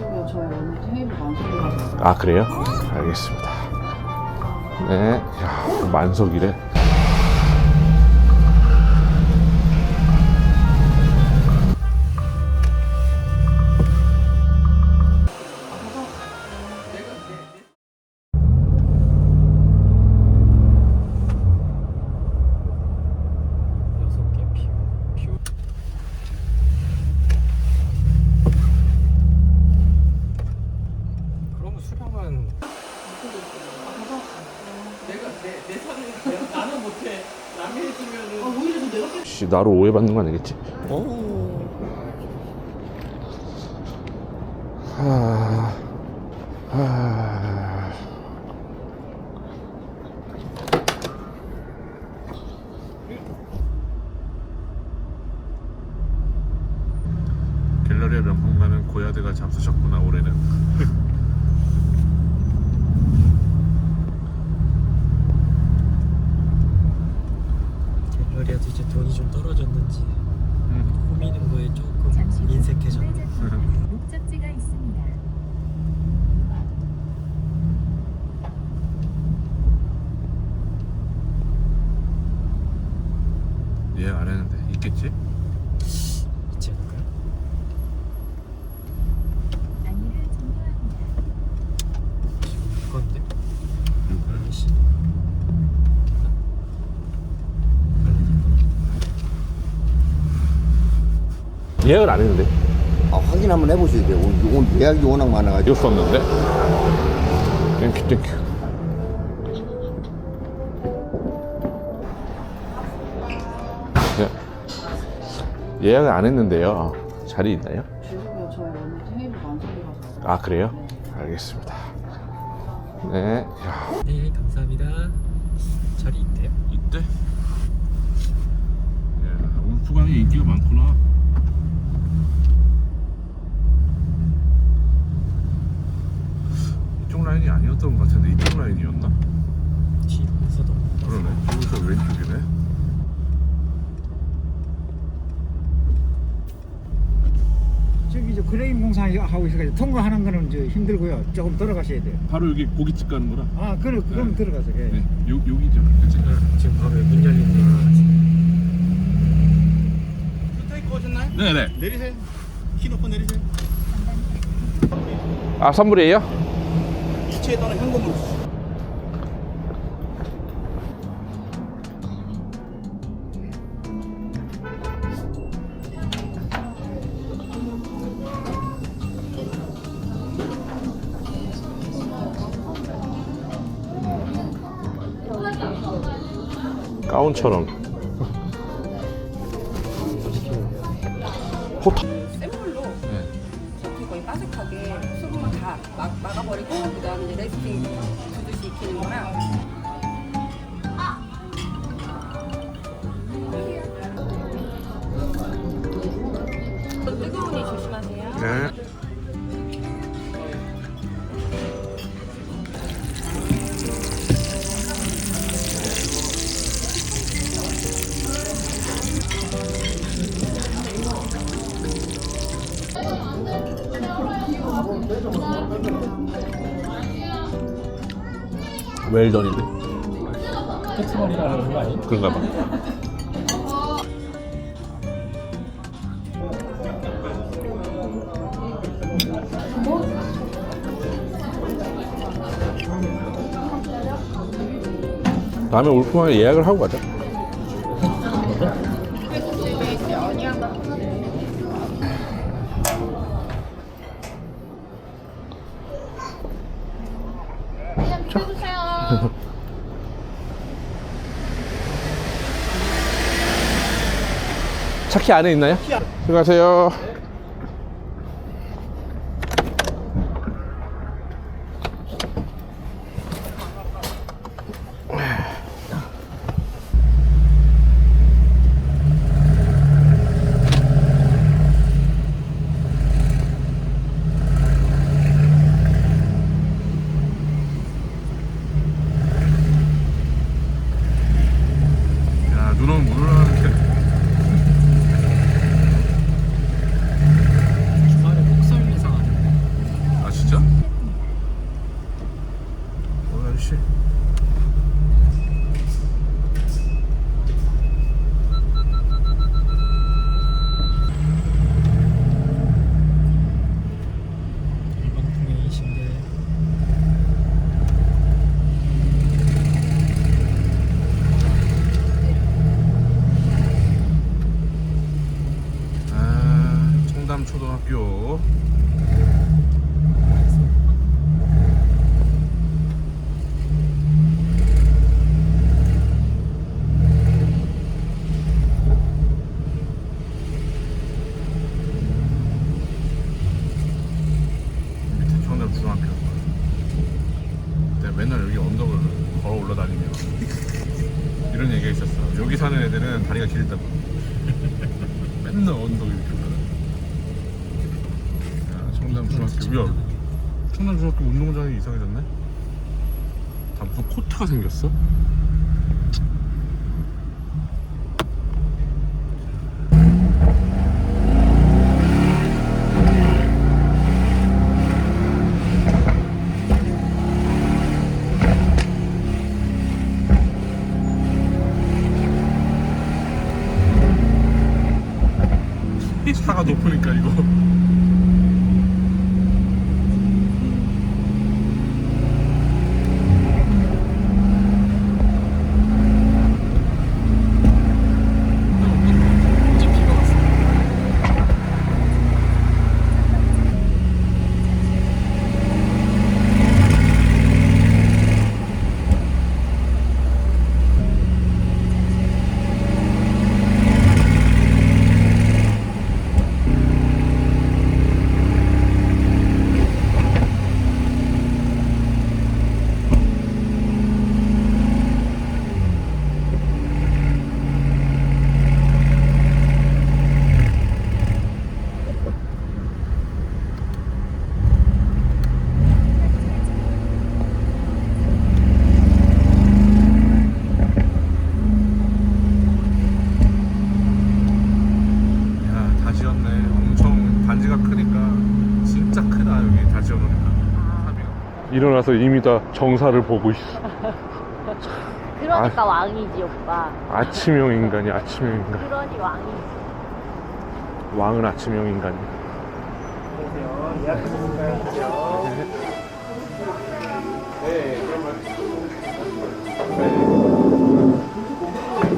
그리고 저 오늘 테이블 만석이라서. 아, 그래요? 알겠습니다. 네. 야, 만석이래. 그러면 수량은 나는 못해. 남이 해주면은 오히려 더 내가 씨, 나로 오해받는 거 아니겠지? 하... 하... 갤러리아 명품관은 고야대가 잡수셨구나 올해는. 갤러리아도 이제 돈이 좀 떨어졌는지 꾸미는 거에 조금 잠시 후 인색해졌네. 우회전하면 목적지가 있습니다. 예약 안 했는데 있겠지? 있지 않을까요? 안내를 종료합니다. 이건데? 아니시. 예약을 안 했는데 아, 확인 한번 해보셔야 돼요. 오늘 예약이 워낙 많아가지고. 이거 썼는데. 땡큐 땡큐. 예. 예약을 안 했는데요. 자리 있나요? 그리고 저 오늘 테이블 만석이라서. 아, 그래요? 알겠습니다. 네. 야, 네, 감사합니다. 자리 있대요? 이때? 야, 울프강이 인기가 많구나. 이쪽 라인이 아니었던 것 같은데 이쪽 라인이었나? 뒤로서 너무 그러네. 여기서 왼쪽이네. 저기 저 크레인 공사하고 있어가지고 통과하는 거는 저 힘들고요. 조금 들어가셔야 돼요. 바로 여기 고깃집 가는 거라. 아, 그럼 네. 들어가서. 예. 네, 여기죠. 그치? 지금 바로 문 열리는 스테이크 오셨나요? 네네. 내리세요. 키 높고 내리세요. 아, 선물이에요? 이체 또는 현금으로 주세요. 가운처럼. 호타. 센물로 네. 이렇게 거의 바삭하게 수분만 다 막아버리고 그다음에 이제 레스팅 두듯이 익히는 거랑. 뜨거우니 조심하세요. 네. 웰던인데? 페트롤이라는 거 아니에요? 그런가 봐. 다음에 울프강에 예약을 하고 가자. 차키 안에 있나요? 수고하세요. 야, 눈 오면 못 올라가는 게. 중학교. 내가 맨날 여기 언덕을 걸어 올라다니며 이런 얘기가 있었어. 여기 사는 애들은 다리가 길다고. 맨날 언덕 이렇게 올라다녀. 야, 청담 중학교. 야, 청담 중학교 운동장이 이상해졌네? 다 무슨 코트가 생겼어? 차가 높으니까 이거 이제 비가 왔어. 야, 다 지었네. 엄청 단지가 크니까 진짜 크다. 여기 다 지어놓으니까. 일어나서 이미 다 정사를 보고 있어. 그러니까 왕이지 오빠. 아침형 인간이 아침형 인간. 그러니 왕이지. 왕은 아침형 인간이.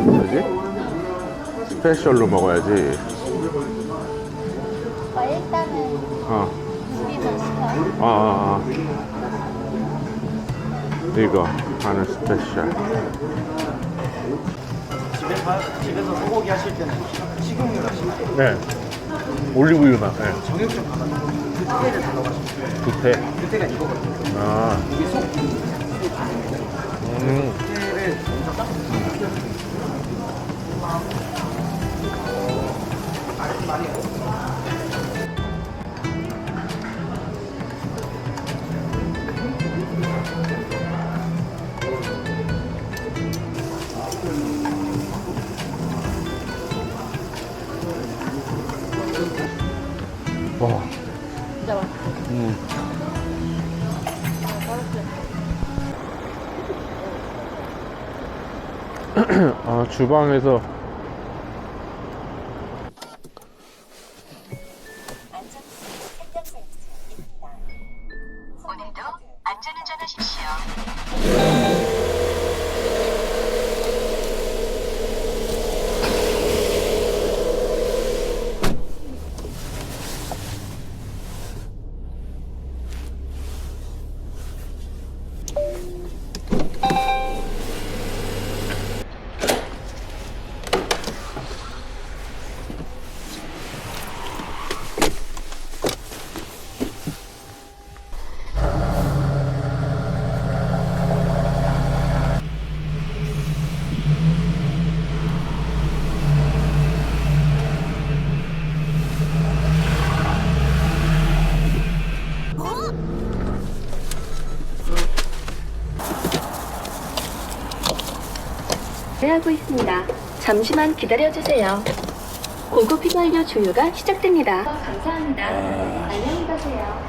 뭐지? 스페셜로 먹어야지. 오빠 일단은 어. 우리는 시켜. 이거 하는 스페셜. 집에서 소고기 하실 때는 식용유를 하시면 돼요. 네. 올리브유나. 네. 정육점 가가지고 그때를 달라가시면 돼요. 부태. 그때가 이거거든요. 아. 이게 속 그때를 먼저 딱 와. 진짜 맛있어. 아, 주방에서 오늘도 안전운전하십시오. 하고 있습니다. 잠시만 기다려주세요. 고급 휘발유 주유가 시작됩니다. 감사합니다. 안녕히 가세요.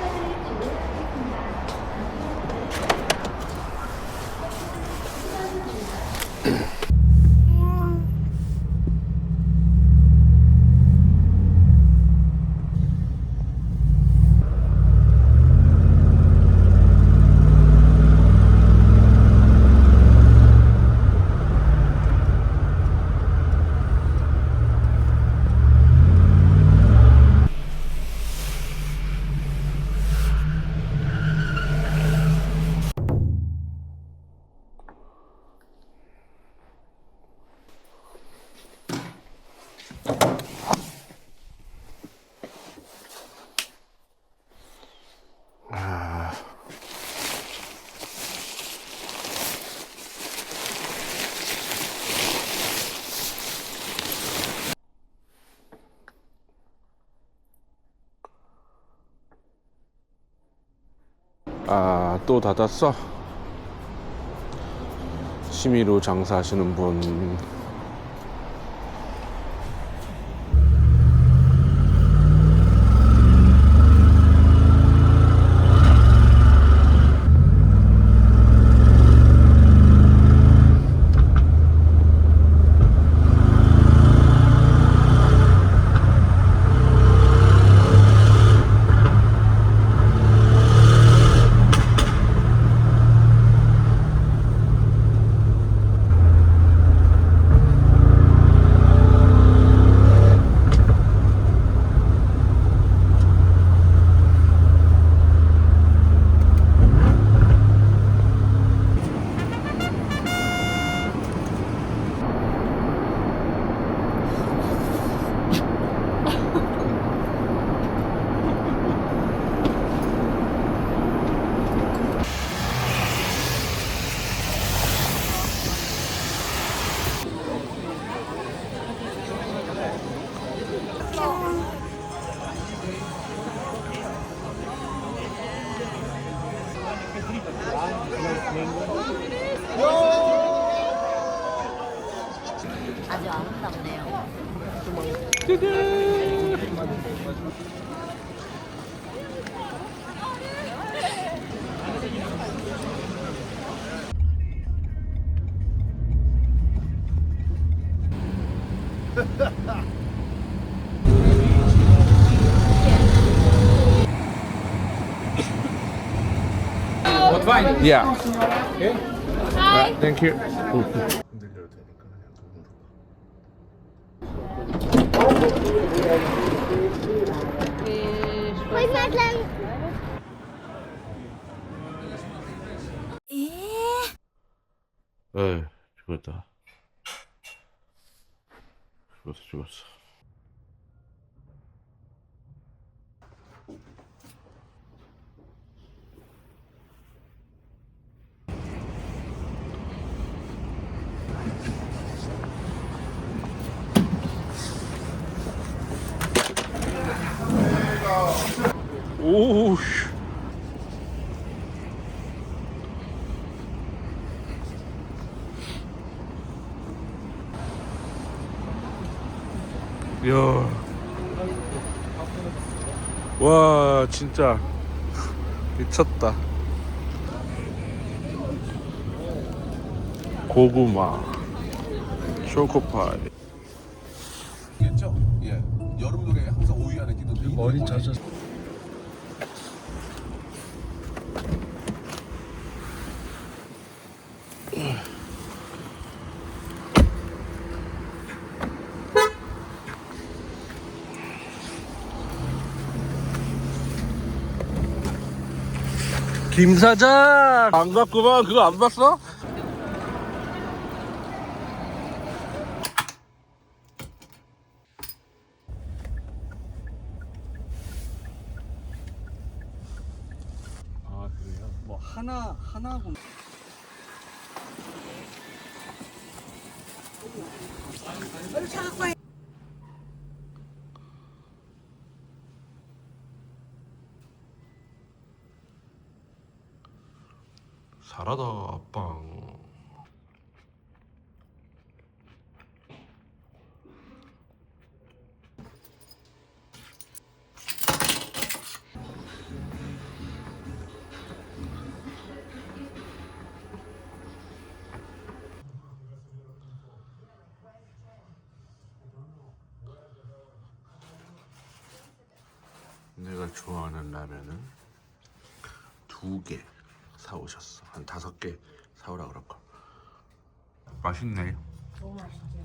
아, 또 닫았어? 취미로 장사하시는 분. 아주 아름답네요. Yeah. Okay. Thank you. 흔들려도 되니까 그냥 눈으로. 에이, 죽었다. 죽었어. 오우. 이야. 와, 진짜 미쳤다. 고구마, 초코파이. 겠죠? 예. 여름 노래 항상 5위 안에 끼던데 머리 젖어. 김 사장 안 갔구만. 그거 안 봤어? 아 그래요? 뭐 하나 잘하다, 아빵. 내가 좋아하는 라면은 2개 사오셨어. 한 5개 사오라 그럴걸. 맛있네. 너무 맛있지.